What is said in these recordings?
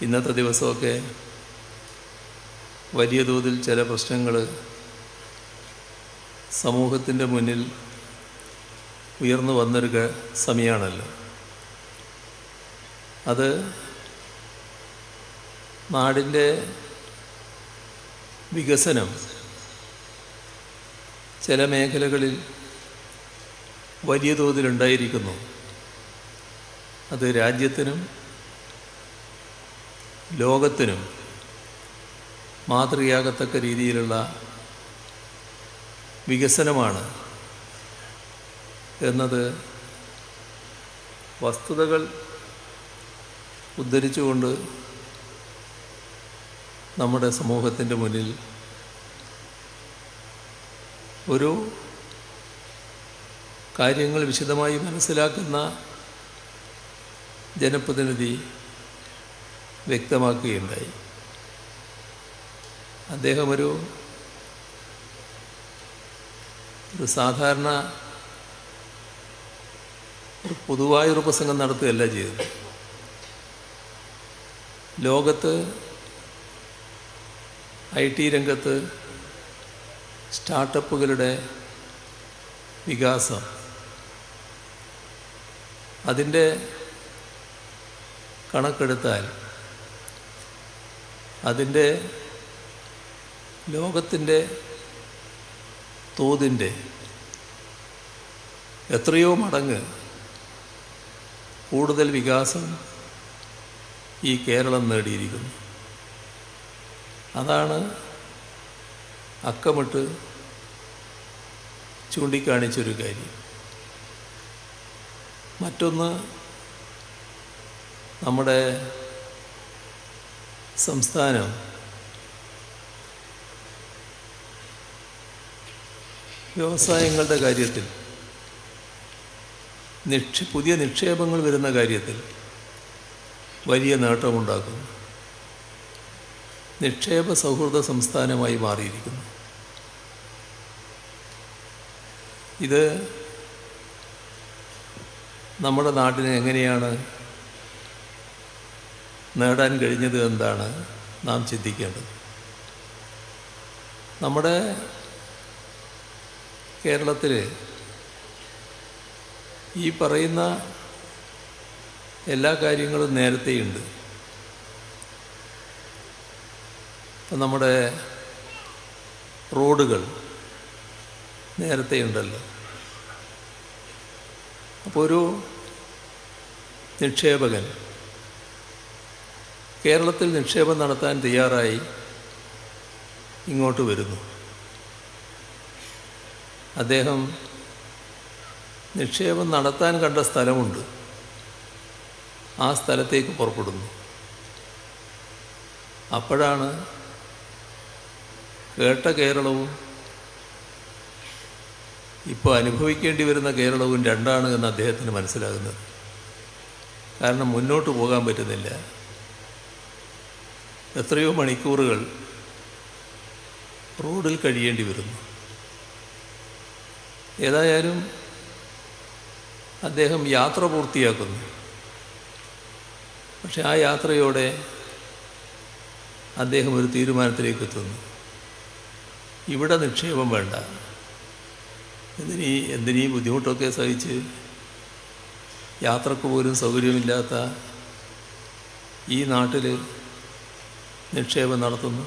ഇന്നത്തെ ദിവസമൊക്കെ വലിയ തോതിൽ ചില പ്രശ്നങ്ങൾ സമൂഹത്തിൻ്റെ മുന്നിൽ ഉയർന്നു വന്നൊരു സമയമാണല്ലോ. അത് നാടിൻ്റെ വികസനം ചില മേഖലകളിൽ വലിയ തോതിലുണ്ടായിരിക്കുന്നു. അത് രാജ്യത്തിനും ലോകത്തിനും മാതൃകയാകത്തക്ക രീതിയിലുള്ള വികസനമാണ് എന്നത് വസ്തുതകൾ ഉദ്ധരിച്ചുകൊണ്ട് നമ്മുടെ സമൂഹത്തിൻ്റെ മുന്നിൽ ഒരു കാര്യങ്ങൾ വിശദമായി മനസ്സിലാക്കുന്ന ജനപ്രതിനിധി വ്യക്തമാക്കുകയുണ്ടായി. അദ്ദേഹം ഒരു സാധാരണ ഒരു പൊതുവായൊരു പ്രസംഗം നടത്തുകയല്ല ചെയ്തത്. ലോകത്ത് IT രംഗത്ത് സ്റ്റാർട്ടപ്പുകളുടെ വികാസം, അതിൻ്റെ കണക്കെടുത്താൽ അതിൻ്റെ ലോകത്തിൻ്റെ തോതിൻ്റെ എത്രയോ മടങ്ങ് കൂടുതൽ വികാസം ഈ കേരളം നേടിയിരിക്കുന്നു. അതാണ് അക്കമിട്ട് ചൂണ്ടിക്കാണിച്ചൊരു കാര്യം. മറ്റൊന്ന്, നമ്മുടെ സംസ്ഥാനം വ്യവസായങ്ങളുടെ കാര്യത്തിൽ പുതിയ നിക്ഷേപങ്ങൾ വരുന്ന കാര്യത്തിൽ വലിയ നേട്ടമുണ്ടാക്കുന്നു. നിക്ഷേപ സൗഹൃദ സംസ്ഥാനമായി മാറിയിരിക്കുന്നു. ഇത് നമ്മുടെ നാട്ടിന് എങ്ങനെയാണ് നേടാൻ കഴിഞ്ഞത് എന്നാണ് നാം ചിന്തിക്കേണ്ടത്. നമ്മുടെ കേരളത്തിൽ ഈ പറയുന്ന എല്ലാ കാര്യങ്ങളും നേരത്തെയുണ്ട്. ഇപ്പം നമ്മുടെ റോഡുകൾ നേരത്തെയുണ്ടല്ലോ. അപ്പോൾ ഒരു നിക്ഷേപകൻ കേരളത്തിൽ നിക്ഷേപം നടത്താൻ തയ്യാറായി ഇങ്ങോട്ട് വരുന്നു. അദ്ദേഹം നിക്ഷേപം നടത്താൻ കണ്ട സ്ഥലമുണ്ട്, ആ സ്ഥലത്തേക്ക് പുറപ്പെടുന്നു. അപ്പോഴാണ് കേട്ട കേരളവും ഇപ്പോൾ അനുഭവിക്കേണ്ടി വരുന്ന കേരളവും രണ്ടാണ് എന്ന് അദ്ദേഹത്തിന് മനസ്സിലാകുന്നത്. കാരണം മുന്നോട്ട് പോകാൻ പറ്റുന്നില്ല. എത്രയോ മണിക്കൂറുകൾ റോഡിൽ കഴിയേണ്ടി വരുന്നു. ഏതായാലും അദ്ദേഹം യാത്ര പൂർത്തിയാക്കുന്നു. പക്ഷെ ആ യാത്രയോടെ അദ്ദേഹം ഒരു തീരുമാനത്തിലേക്ക് എത്തുന്നു. ഇവിടെ നിക്ഷേപം വേണ്ട, എന്തിനീ ബുദ്ധിമുട്ടൊക്കെ സഹിച്ച് യാത്രക്ക് പോലും സൗകര്യമില്ലാത്ത ഈ നാട്ടിൽ നിക്ഷേപം നടത്തുന്നു.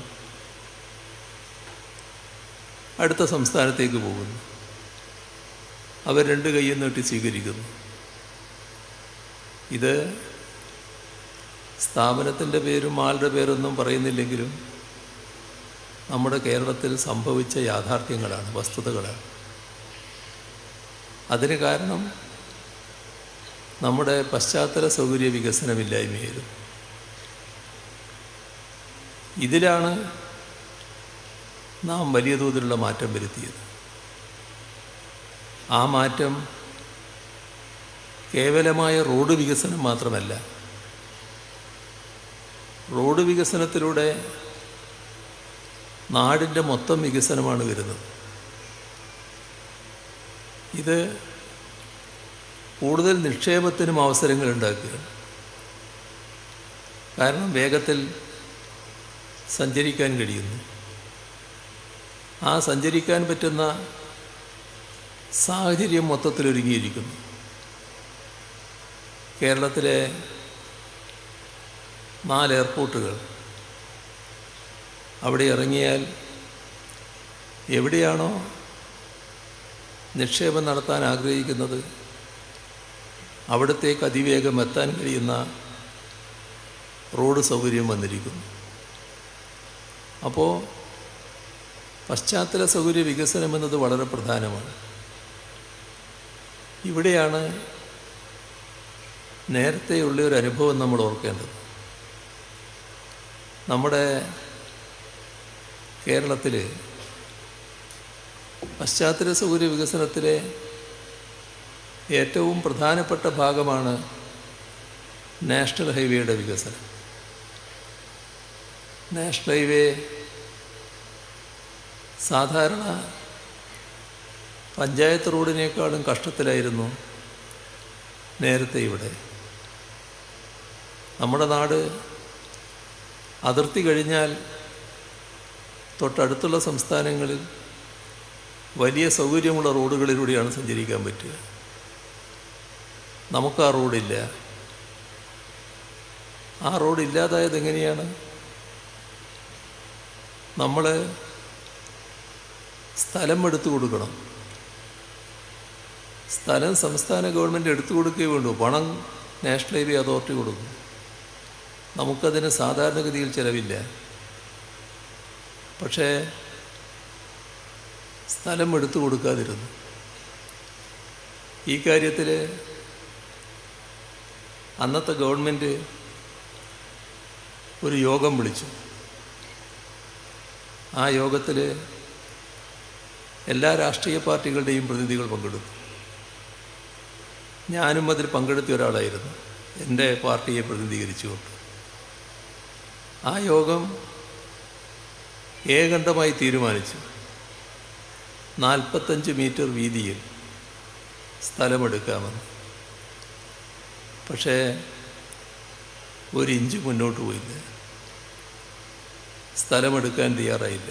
അടുത്ത സംസ്ഥാനത്തേക്ക് പോകുന്നു. അവർ രണ്ട് കൈയും നീട്ടി സ്വീകരിക്കുന്നു. ഇത് സ്ഥാപനത്തിൻ്റെ പേരും ആളുടെ പേരൊന്നും പറയുന്നില്ലെങ്കിലും നമ്മുടെ കേരളത്തിൽ സംഭവിച്ച യാഥാർത്ഥ്യങ്ങളാണ്, വസ്തുതകളാണ്. അതിന് കാരണം നമ്മുടെ പശ്ചാത്തല സൗകര്യ വികസനമില്ലായ്മയായിരുന്നു. ഇതിലാണ് നാം വലിയ തോതിലുള്ള മാറ്റം വരുത്തിയത്. ആ മാറ്റം കേവലമായ റോഡ് വികസനം മാത്രമല്ല, റോഡ് വികസനത്തിലൂടെ നാടിൻ്റെ മൊത്തം വികസനമാണ് വരുന്നത്. ഇത് കൂടുതൽ നിക്ഷേപത്തിനും അവസരങ്ങൾ ഉണ്ടാക്കുകയാണ്. കാരണം വേഗത്തിൽ സഞ്ചരിക്കാൻ കഴിയുന്നു. ആ സഞ്ചരിക്കാൻ പറ്റുന്ന സാഹചര്യം മൊത്തത്തിലൊരുങ്ങിയിരിക്കുന്നു. കേരളത്തിലെ 4 എയർപോർട്ടുകൾ, അവിടെ ഇറങ്ങിയാൽ എവിടെയാണോ നിക്ഷേപം നടത്താൻ ആഗ്രഹിക്കുന്നത് അവിടത്തേക്ക് അതിവേഗം എത്താൻ കഴിയുന്ന റോഡ് സൗകര്യം വന്നിരിക്കുന്നു. അപ്പോൾ പശ്ചാത്തല സൗകര്യ വികസനം എന്നത് വളരെ പ്രധാനമാണ്. ഇവിടെയാണ് നേരത്തെയുള്ള ഒരു അനുഭവം നമ്മൾ ഓർക്കേണ്ടത്. നമ്മുടെ കേരളത്തിൽ പശ്ചാത്തല സൗകര്യ വികസനത്തിലെ ഏറ്റവും പ്രധാനപ്പെട്ട ഭാഗമാണ് നാഷണൽ ഹൈവേയുടെ വികസനം. നാഷണൽ ഹൈവേ സാധാരണ പഞ്ചായത്ത് റോഡിനേക്കാളും കഷ്ടത്തിലായിരുന്നു നേരത്തെ ഇവിടെ. നമ്മുടെ നാട് അതിർത്തി കഴിഞ്ഞാൽ തൊട്ടടുത്തുള്ള സംസ്ഥാനങ്ങളിൽ വലിയ സൗകര്യമുള്ള റോഡുകളിലൂടെയാണ് സഞ്ചരിക്കാൻ പറ്റുക. നമുക്ക് ആ റോഡില്ല. ആ റോഡ് ഇല്ലാതായത് എങ്ങനെയാണ്? നമ്മൾ സ്ഥലം എടുത്തു കൊടുക്കണം. സ്ഥലം സംസ്ഥാന ഗവൺമെൻറ് എടുത്തു കൊടുക്കുകയേ വേണ്ടൂ. പണം നാഷണൽ ഹൈവേ അതോറിറ്റി കൊടുക്കും. നമുക്കതിന് സാധാരണഗതിയിൽ ചിലവില്ല. പക്ഷേ സ്ഥലം എടുത്തു കൊടുക്കാതിരുന്നു. ഈ കാര്യത്തിൽ അന്നത്തെ ഗവൺമെൻറ് ഒരു യോഗം വിളിച്ചു. ആ യോഗത്തിൽ എല്ലാ രാഷ്ട്രീയ പാർട്ടികളുടെയും പ്രതിനിധികൾ പങ്കെടുത്തു. ഞാനും അതിൽ പങ്കെടുത്ത ഒരാളായിരുന്നു, എൻ്റെ പാർട്ടിയെ പ്രതിനിധീകരിച്ചുകൊണ്ട്. ആ യോഗം ഏകണ്ഠമായി തീരുമാനിച്ചു 45 മീറ്റർ വീതിയിൽ സ്ഥലമെടുക്കാമെന്ന്. പക്ഷേ ഒരു ഇഞ്ച് മുന്നോട്ട് പോയില്ല. സ്ഥലമെടുക്കാൻ തയ്യാറായില്ല.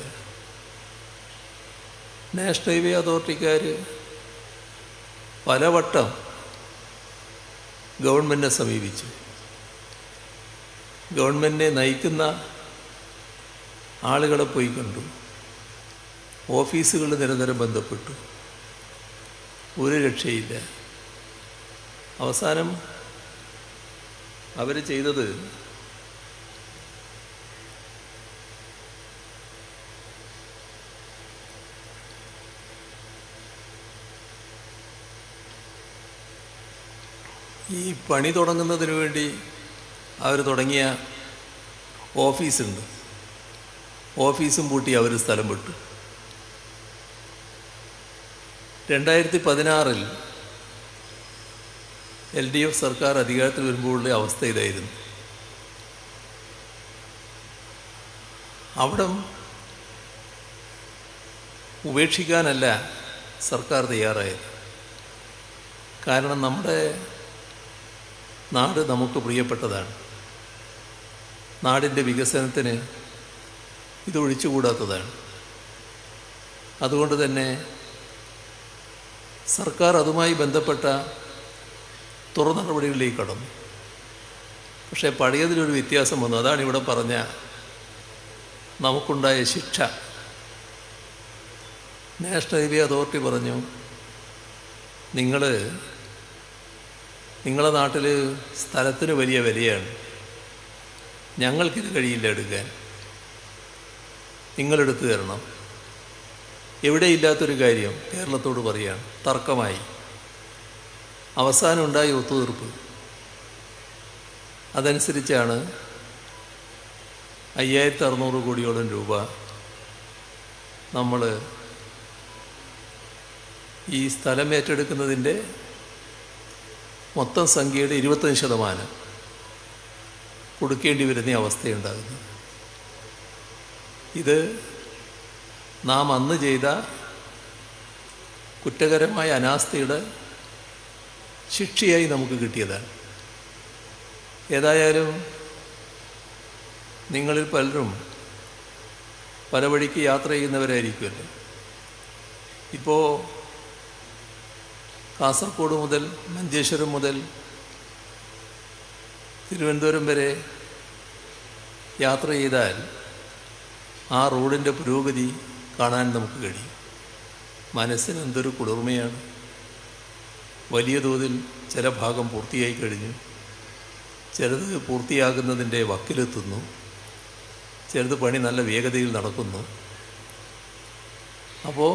നാഷണൽ ഹൈവേ അതോറിറ്റിക്കാർ പലവട്ടം ഗവൺമെൻറ്റിനെ സമീപിച്ചു. ഗവൺമെൻറ്റിനെ നയിക്കുന്ന ആളുകളെ പോയി കണ്ടു. ഓഫീസുകൾ നിരന്തരം ബന്ധപ്പെട്ടു. ഒരു രക്ഷയില്ല. അവസാനം അവർ ചെയ്തത് ഈ പണി തുടങ്ങുന്നതിന് വേണ്ടി അവർ തുടങ്ങിയ ഓഫീസുണ്ട്. ഓഫീസും പൂട്ടി അവർ സ്ഥലം വിട്ടു. 2016 LDF സർക്കാർ അധികാരത്തിൽ വരുമ്പോഴുള്ള അവസ്ഥ ഇതായിരുന്നു. അവിടം ഉപേക്ഷിക്കാനല്ല സർക്കാർ തയ്യാറായത്. കാരണം നമ്മുടെ നാട് നമുക്ക് പ്രിയപ്പെട്ടതാണ്. നാടിൻ്റെ വികസനത്തിന് ഇതൊഴിച്ചുകൂടാത്തതാണ്. അതുകൊണ്ട് തന്നെ സർക്കാർ അതുമായി ബന്ധപ്പെട്ട തുറ നടപടികളിലേക്ക് കടന്നു. പക്ഷേ പഴയതിലൊരു വ്യത്യാസം വന്നു. അതാണ് ഇവിടെ പറഞ്ഞ നമുക്കുണ്ടായ ശിക്ഷ. നാഷണൽ ഹൈവേ അതോറിറ്റി പറഞ്ഞു, നിങ്ങളുടെ നാട്ടിൽ സ്ഥലത്തിന് വലിയ വിലയാണ്, ഞങ്ങൾക്കിത് കഴിയില്ല എടുക്കാൻ, നിങ്ങളെടുത്തു തരണം. എവിടെയില്ലാത്തൊരു കാര്യം കേരളത്തോട് പറയുകയാണ്. തർക്കമായി. അവസാനം ഉണ്ടായ ഒത്തുതീർപ്പ്. അതനുസരിച്ചാണ് 5600 കോടിയോളം രൂപ നമ്മൾ ഈ സ്ഥലം ഏറ്റെടുക്കുന്നതിൻ്റെ മൊത്തം സംഖ്യയുടെ 25% കൊടുക്കേണ്ടി വരുന്ന അവസ്ഥയുണ്ടാകുന്നു. ഇത് നാം അന്ന് ചെയ്ത കുറ്റകരമായ അനാസ്ഥയുടെ ശിക്ഷയായി നമുക്ക് കിട്ടിയതാണ്. ഏതായാലും നിങ്ങളിൽ പലരും പല വഴിക്ക് യാത്ര ചെയ്യുന്നവരായിരിക്കുമല്ലോ. ഇപ്പോൾ കാസർഗോഡ് മുതൽ മഞ്ചേശ്വരം മുതൽ തിരുവനന്തപുരം വരെ യാത്ര ചെയ്താൽ ആ റോഡിൻ്റെ പുരോഗതി കാണാൻ നമുക്ക് കഴിയും. മനസ്സിന് എന്തൊരു കുളിർമയാണ്. വലിയ തോതിൽ ചില ഭാഗം പൂർത്തിയായി കഴിഞ്ഞു, ചിലത് പൂർത്തിയാകുന്നതിൻ്റെ വക്കിലെത്തുന്നു, ചിലത് പണി നല്ല വേഗതയിൽ നടക്കുന്നു. അപ്പോൾ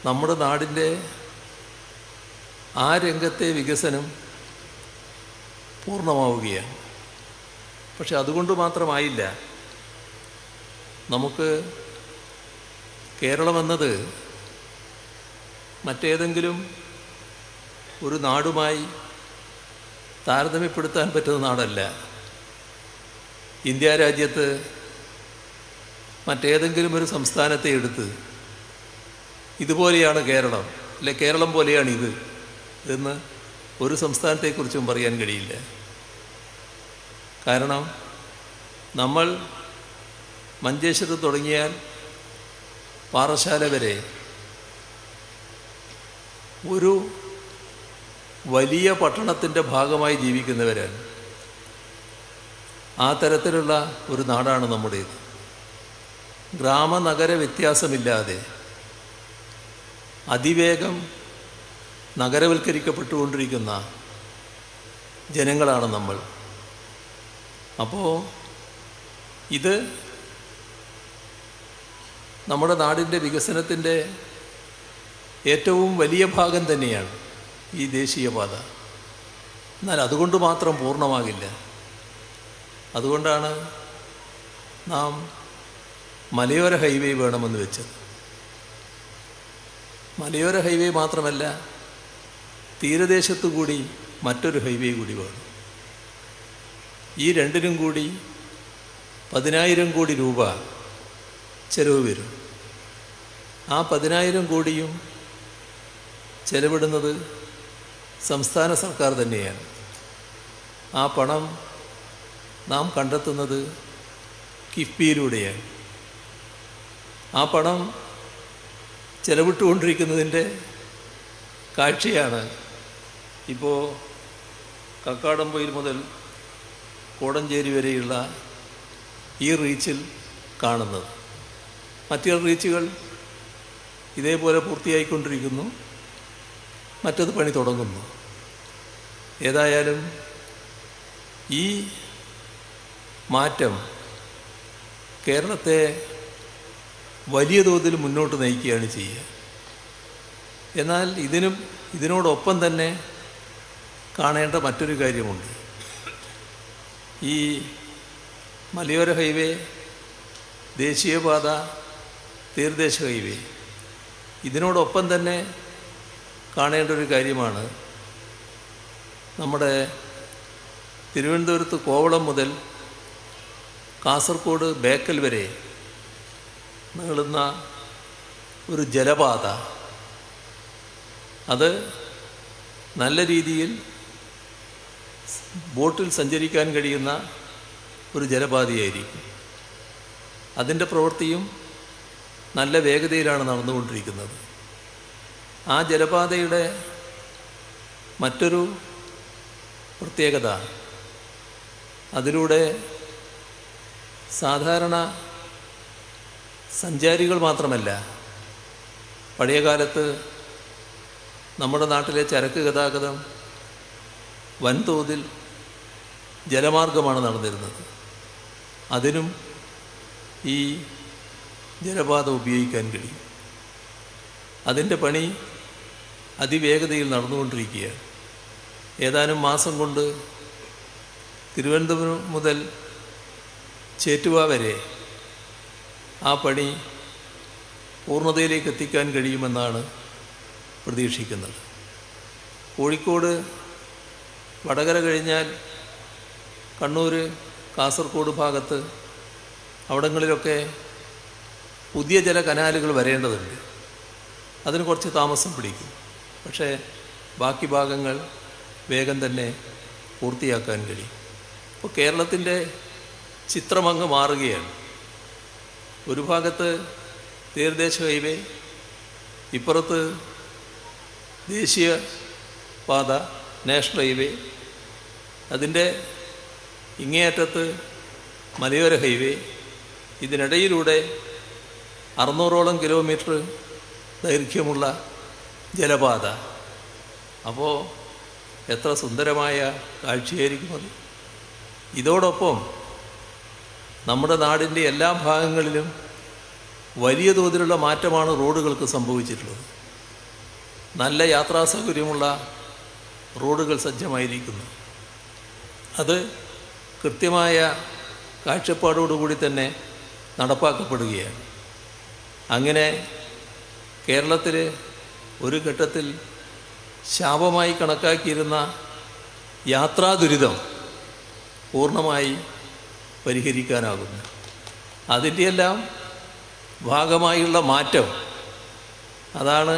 നമ്മുടെ നാടിൻ്റെ ആ രംഗത്തെ വികസനം പൂർണ്ണമാവുകയാണ്. പക്ഷെ അതുകൊണ്ട് മാത്രമായില്ല. നമുക്ക് കേരളമെന്നത് മറ്റേതെങ്കിലും ഒരു നാടുമായി താരതമ്യപ്പെടുത്താൻ പറ്റുന്ന നാടല്ല. ഇന്ത്യ രാജ്യത്ത് മറ്റേതെങ്കിലും ഒരു സംസ്ഥാനത്തെ എടുത്ത് ഇതുപോലെയാണ് കേരളം, അല്ലെ കേരളം പോലെയാണ് ഇത് എന്ന് ഒരു സംസ്ഥാനത്തെക്കുറിച്ചും പറയാൻ കഴിയില്ല. കാരണം നമ്മൾ മഞ്ചേശ്വരത്ത് തുടങ്ങിയാൽ പാറശാല വരെ ഒരു വലിയ പട്ടണത്തിൻ്റെ ഭാഗമായി ജീവിക്കുന്നവരാണ്. ആ തരത്തിലുള്ള ഒരു നാടാണ് നമ്മുടേത്. ഗ്രാമനഗര വ്യത്യാസമില്ലാതെ അതിവേഗം നഗരവൽക്കരിക്കപ്പെട്ടുകൊണ്ടിരിക്കുന്ന ജനങ്ങളാണ് നമ്മൾ. അപ്പോൾ ഇത് നമ്മുടെ നാടിൻ്റെ വികസനത്തിൻ്റെ ഏറ്റവും വലിയ ഭാഗം തന്നെയാണ് ഈ ദേശീയപാത. എന്നാൽ അതുകൊണ്ട് മാത്രം പൂർണ്ണമാകില്ല. അതുകൊണ്ടാണ് നാം മലയോര ഹൈവേ വേണമെന്ന് വെച്ചത്. മലയോര ഹൈവേ മാത്രമല്ല, തീരദേശത്തു കൂടി മറ്റൊരു ഹൈവേ കൂടി വേണം. ഈ രണ്ടിനും കൂടി 10,000 കോടി രൂപ ചെലവ് വരും. ആ 10,000 കോടിയും ചെലവിടുന്നത് സംസ്ഥാന സർക്കാർ തന്നെയാണ്. ആ പണം നാം കണ്ടെത്തുന്നത് കിഫ്ബിയിലൂടെയാണ്. ആ പണം ചെലവിട്ടുകൊണ്ടിരിക്കുന്നതിൻ്റെ കാഴ്ചയാണ് ഇപ്പോൾ കക്കാടംപൊയിൽ മുതൽ കോടഞ്ചേരി വരെയുള്ള ഈ റീച്ചിൽ കാണുന്നത്. മറ്റു റീച്ചുകൾ ഇതേപോലെ പൂർത്തിയായിക്കൊണ്ടിരിക്കുന്നു, മറ്റത് പണി തുടങ്ങുന്നു. ഏതായാലും ഈ മാറ്റം കേരളത്തെ വലിയ തോതിൽ മുന്നോട്ട് നയിക്കുകയാണ് ചെയ്യുക. എന്നാൽ ഇതിനോടൊപ്പം തന്നെ കാണേണ്ട മറ്റൊരു കാര്യമുണ്ട്. ഈ മലയോര ഹൈവേ, ദേശീയപാത, തീരദേശ ഹൈവേ, ഇതിനോടൊപ്പം തന്നെ കാണേണ്ട ഒരു കാര്യമാണ് നമ്മുടെ തിരുവനന്തപുരത്ത് കോവളം മുതൽ കാസർഗോഡ് ബേക്കൽ വരെ നീളുന്ന ഒരു ജലപാത. അത് നല്ല രീതിയിൽ ബോട്ടിൽ സഞ്ചരിക്കാൻ കഴിയുന്ന ഒരു ജലപാതയായിരിക്കും. അതിൻ്റെ പ്രവൃത്തിയും നല്ല വേഗതയിലാണ് നടന്നുകൊണ്ടിരിക്കുന്നത്. ആ ജലപാതയുടെ മറ്റൊരു പ്രത്യേകത, അതിലൂടെ സാധാരണ സഞ്ചാരികൾ മാത്രമല്ല, പഴയകാലത്ത് നമ്മുടെ നാട്ടിലെ ചരക്ക് ഗതാഗതം വൻതോതിൽ ജലമാർഗമാണ് നടന്നിരുന്നത്. അതിനും ഈ ജലപാത ഉപയോഗിക്കാൻ കഴിയും. അതിൻ്റെ പണി അതിവേഗതയിൽ നടന്നുകൊണ്ടിരിക്കുകയാണ്. ഏതാനും മാസം കൊണ്ട് തിരുവനന്തപുരം മുതൽ ചേറ്റുവ വരെ ആ പണി പൂർണ്ണതയിലേക്ക് എത്തിക്കാൻ കഴിയുമെന്നാണ് പ്രതീക്ഷിക്കുന്നത്. കോഴിക്കോട് വടകര കഴിഞ്ഞാൽ കണ്ണൂർ, കാസർഗോഡ് ഭാഗത്ത് അവിടങ്ങളിലൊക്കെ പുതിയ ജല കനാലുകൾ വരേണ്ടതുണ്ട്. അതിന് കുറച്ച് താമസം പിടിക്കും. പക്ഷേ ബാക്കി ഭാഗങ്ങൾ വേഗം തന്നെ പൂർത്തിയാക്കാൻ കഴിയും. അപ്പോൾ കേരളത്തിൻ്റെ ചിത്രമങ്ങ് മാറുകയാണ്. ഒരു ഭാഗത്ത് തീരദേശ ഹൈവേ, ഇപ്പുറത്ത് ദേശീയ പാത നാഷണൽ ഹൈവേ, അതിൻ്റെ ഇങ്ങേയറ്റത്ത് മലയോര ഹൈവേ, ഇതിനിടയിലൂടെ 600ഓളം കിലോമീറ്റർ ദൈർഘ്യമുള്ള ജലപാത. അപ്പോൾ എത്ര സുന്ദരമായ കാഴ്ചയായിരിക്കും അത്. ഇതോടൊപ്പം നമ്മുടെ നാടിൻ്റെ എല്ലാ ഭാഗങ്ങളിലും വലിയ തോതിലുള്ള മാറ്റമാണ് റോഡുകൾക്ക് സംഭവിച്ചിട്ടുള്ളത്. നല്ല യാത്രാ സൗകര്യമുള്ള റോഡുകൾ സജ്ജമായിരിക്കുന്നു. അത് കൃത്യമായ കാഴ്ചപ്പാടോടുകൂടി തന്നെ നടപ്പാക്കപ്പെടുകയാണ്. അങ്ങനെ കേരളത്തിൽ ഒരു ഘട്ടത്തിൽ ശാപമായി കണക്കാക്കിയിരുന്ന യാത്രാ ദുരിതം പൂർണ്ണമായി പരിഹരിക്കാനാകുന്നു. അതിൻ്റെയെല്ലാം ഭാഗമായുള്ള മാറ്റം, അതാണ്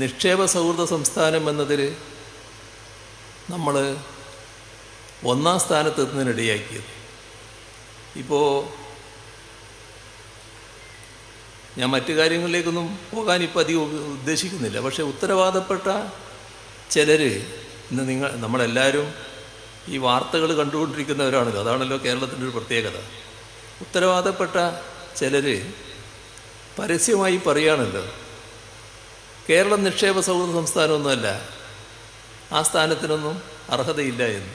നിക്ഷേപ സൗഹൃദ സംസ്ഥാനം എന്നതിൽ നമ്മൾ ഒന്നാം സ്ഥാനത്തെത്തുന്നതിനിടയാക്കിയത്. ഇപ്പോൾ ഞാൻ മറ്റു കാര്യങ്ങളിലേക്കൊന്നും പോകാൻ ഇപ്പോൾ അധികം ഉദ്ദേശിക്കുന്നില്ല. പക്ഷേ ഉത്തരവാദപ്പെട്ട ചിലർ, ഇന്ന് നമ്മളെല്ലാവരും ഈ വാർത്തകൾ കണ്ടുകൊണ്ടിരിക്കുന്നവരാണല്ലോ, അതാണല്ലോ കേരളത്തിൻ്റെ ഒരു പ്രത്യേകത. ഉത്തരവാദപ്പെട്ട ചിലർ പരസ്യമായി പറയുകയാണല്ലോ, കേരളം നിക്ഷേപ സൗഹൃദ സംസ്ഥാനമൊന്നുമല്ല, ആ സ്ഥാനത്തിനൊന്നും അർഹതയില്ല എന്ന്.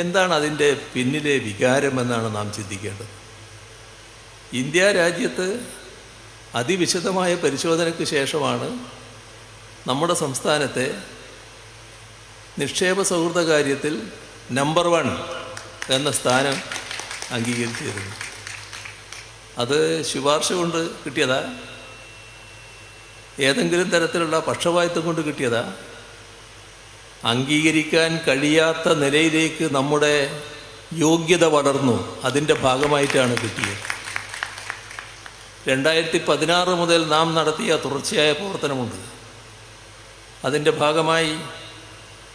എന്താണ് അതിൻ്റെ പിന്നിലെ വികാരമെന്നാണ് നാം ചിന്തിക്കേണ്ടത്. ഇന്ത്യ രാജ്യത്ത് അതിവിശദമായ പരിശോധനയ്ക്ക് ശേഷമാണ് നമ്മുടെ സംസ്ഥാനത്തെ നിക്ഷേപ സൗഹൃദ കാര്യത്തിൽ നമ്പർ 1 എന്ന സ്ഥാനം അംഗീകരിച്ചിരുന്നു. അത് ശുപാർശ കൊണ്ട് കിട്ടിയതാ? ഏതെങ്കിലും തരത്തിലുള്ള പക്ഷപാതിത്വം കൊണ്ട് കിട്ടിയതാ? അംഗീകരിക്കാൻ കഴിയാത്ത നിലയിലേക്ക് നമ്മുടെ യോഗ്യത വളർന്നു. അതിൻ്റെ ഭാഗമായിട്ടാണ് കിട്ടിയത്. 2016 മുതൽ നാം നടത്തിയ തുടർച്ചയായ പ്രവർത്തനമുണ്ട്. അതിൻ്റെ ഭാഗമായി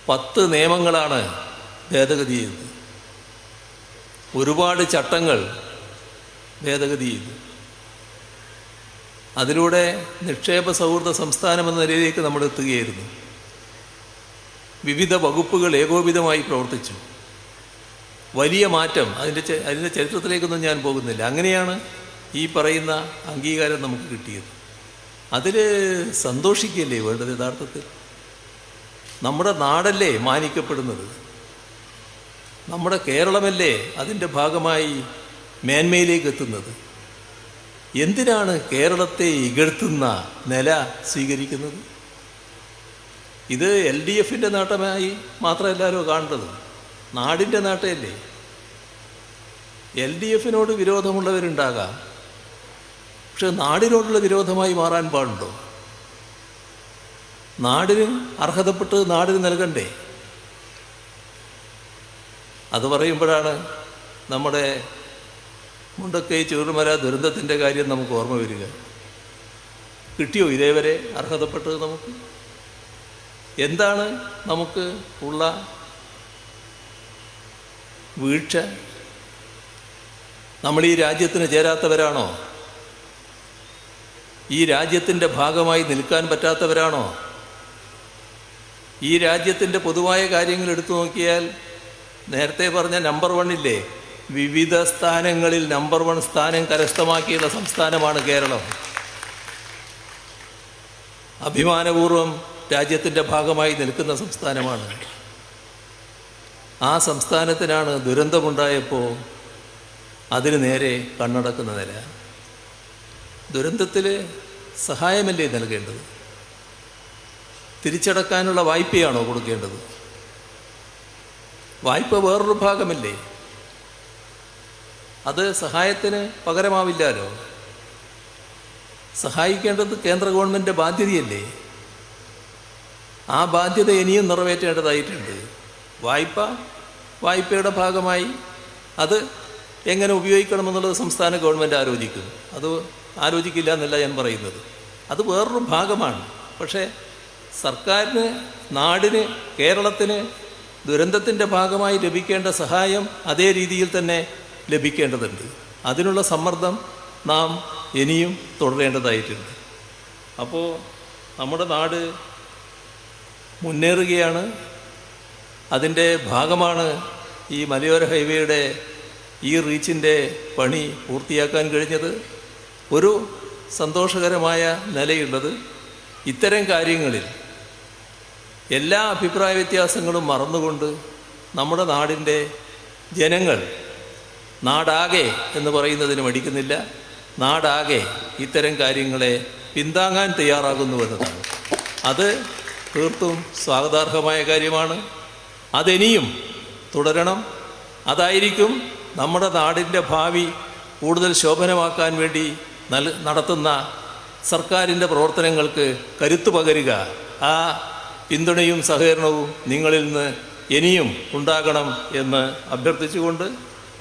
10 നിയമങ്ങളാണ് ഭേദഗതി ചെയ്തത്. ഒരുപാട് ചട്ടങ്ങൾ ഭേദഗതി ചെയ്തു. അതിലൂടെ നിക്ഷേപ സൗഹൃദ സംസ്ഥാനം എന്ന നിലയിലേക്ക് നമ്മൾ എത്തുകയായിരുന്നു. വിവിധ വകുപ്പുകൾ ഏകോപിതമായി പ്രവർത്തിച്ചു. വലിയ മാറ്റം. അതിൻ്റെ ചരിത്രത്തിലേക്കൊന്നും ഞാൻ പോകുന്നില്ല. അങ്ങനെയാണ് ഈ പറയുന്ന അംഗീകാരം നമുക്ക് കിട്ടിയത്. അതിൽ സന്തോഷിക്കുകയല്ലേ വേണ്ടത്? യഥാർത്ഥത്തിൽ നമ്മുടെ നാടല്ലേ മാനിക്കപ്പെടുന്നത്, നമ്മുടെ കേരളമല്ലേ അതിൻ്റെ ഭാഗമായി മേന്മയിലേക്ക് എത്തുന്നത്. എന്തിനാണ് കേരളത്തെ ഇകഴ്ത്തുന്ന നില സ്വീകരിക്കുന്നത്? ഇത് LDFൻ്റെ നേട്ടമായി മാത്രമല്ലല്ലോ കാണേണ്ടത്, നാടിൻ്റെ നേട്ടമല്ലേ. LDFനോട് വിരോധമുള്ളവരുണ്ടാകാം, പക്ഷെ നാടിനോടുള്ള വിരോധമായി മാറാൻ പാടുണ്ടോ? നാടിന് അർഹതപ്പെട്ട് നാടിന് നൽകണ്ടേ? അത് പറയുമ്പോഴാണ് നമ്മുടെ മുണ്ടക്കൈ ചൂരൽമല ദുരന്തത്തിൻ്റെ കാര്യം നമുക്ക് ഓർമ്മ വരിക. കിട്ടിയോ ഇതേവരെ അർഹതപ്പെട്ടത് നമുക്ക്? എന്താണ് നമുക്ക് ഉള്ള വീഴ്ച? നമ്മൾ ഈ രാജ്യത്തിന് ചേരാത്തവരാണോ? ഈ രാജ്യത്തിൻ്റെ ഭാഗമായി നിൽക്കാൻ പറ്റാത്തവരാണോ? ഈ രാജ്യത്തിൻ്റെ പൊതുവായ കാര്യങ്ങൾ എടുത്തു നോക്കിയാൽ നേരത്തെ പറഞ്ഞ നമ്പർ 1 ഇല്ലേ, വിവിധ സ്ഥാനങ്ങളിൽ നമ്പർ 1 സ്ഥാനം കരസ്ഥമാക്കിയുള്ള സംസ്ഥാനമാണ് കേരളം. അഭിമാനപൂർവം രാജ്യത്തിൻ്റെ ഭാഗമായി നിൽക്കുന്ന സംസ്ഥാനമാണ്. ആ സംസ്ഥാനത്തിനാണ് ദുരന്തമുണ്ടായപ്പോൾ അതിന് നേരെ കണ്ണടക്കുന്ന നില. ദുരന്തത്തിൽ സഹായമല്ലേ നൽകേണ്ടത്? തിരിച്ചടക്കാനുള്ള വായ്പയാണോ കൊടുക്കേണ്ടത്? വായ്പ വേറൊരു ഭാഗമല്ലേ, അത് സഹായത്തിന് പകരമാവില്ലല്ലോ. സഹായിക്കേണ്ടത് കേന്ദ്ര ഗവൺമെൻറ്റിൻ്റെ ബാധ്യതയല്ലേ. ആ ബാധ്യത ഇനിയും നിറവേറ്റേണ്ടതായിട്ടുണ്ട്. വായ്പയുടെ ഭാഗമായി അത് എങ്ങനെ ഉപയോഗിക്കണമെന്നുള്ളത് സംസ്ഥാന ഗവൺമെൻറ് ആലോചിക്കും. അത് ആലോചിക്കില്ല എന്നല്ല ഞാൻ പറയുന്നത്, അത് വേറൊരു ഭാഗമാണ്. പക്ഷേ സർക്കാരിന്, നാടിന്, കേരളത്തിന് ദുരന്തത്തിൻ്റെ ഭാഗമായി ലഭിക്കേണ്ട സഹായം അതേ രീതിയിൽ തന്നെ ലഭിക്കേണ്ടതുണ്ട്. അതിനുള്ള സമ്മർദ്ദം നാം ഇനിയും തുടരേണ്ടതായിട്ടുണ്ട്. അപ്പോൾ നമ്മുടെ നാട് മുന്നേറുകയാണ്. അതിൻ്റെ ഭാഗമാണ് ഈ മലയോര ഹൈവേയുടെ ഈ റീച്ചിൻ്റെ പണി പൂർത്തിയാക്കാൻ കഴിഞ്ഞത്. ഒരു സന്തോഷകരമായ നിലയുള്ളത്, ഇത്തരം കാര്യങ്ങളിൽ എല്ലാ അഭിപ്രായ വ്യത്യാസങ്ങളും മറന്നുകൊണ്ട് നമ്മുടെ നാടിൻ്റെ ജനങ്ങൾ, നാടാകെ എന്ന് പറയുന്നതിന് മടിക്കുന്നില്ല, നാടാകെ ഇത്തരം കാര്യങ്ങളെ പിന്താങ്ങാൻ തയ്യാറാകുന്നുവെന്നതാണ്. അത് തീർത്തും സ്വാഗതാർഹമായ കാര്യമാണ്. അതിനിയും തുടരണം. അതായിരിക്കും നമ്മുടെ നാടിൻ്റെ ഭാവി കൂടുതൽ ശോഭനമാക്കാൻ വേണ്ടി നടത്തുന്ന സർക്കാരിൻ്റെ പ്രവർത്തനങ്ങൾക്ക് കരുത്തു പകരുക. ആ പിന്തുണയും സഹകരണവും നിങ്ങളിൽ നിന്ന് ഇനിയും ഉണ്ടാകണം എന്ന് അഭ്യർത്ഥിച്ചുകൊണ്ട്,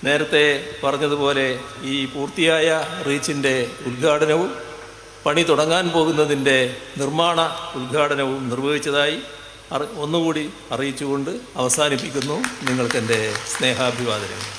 നേരത്തെ പറഞ്ഞതുപോലെ ഈ പൂർത്തിയായ റീച്ചിൻ്റെ ഉദ്ഘാടനവും പണി തുടങ്ങാൻ പോകുന്നതിൻ്റെ നിർമ്മാണ ഉദ്ഘാടനവും നിർവഹിച്ചതായി ഒന്നുകൂടി അറിയിച്ചുകൊണ്ട് അവസാനിപ്പിക്കുന്നു. നിങ്ങൾക്കെൻ്റെ സ്നേഹാഭിവാദനങ്ങൾ.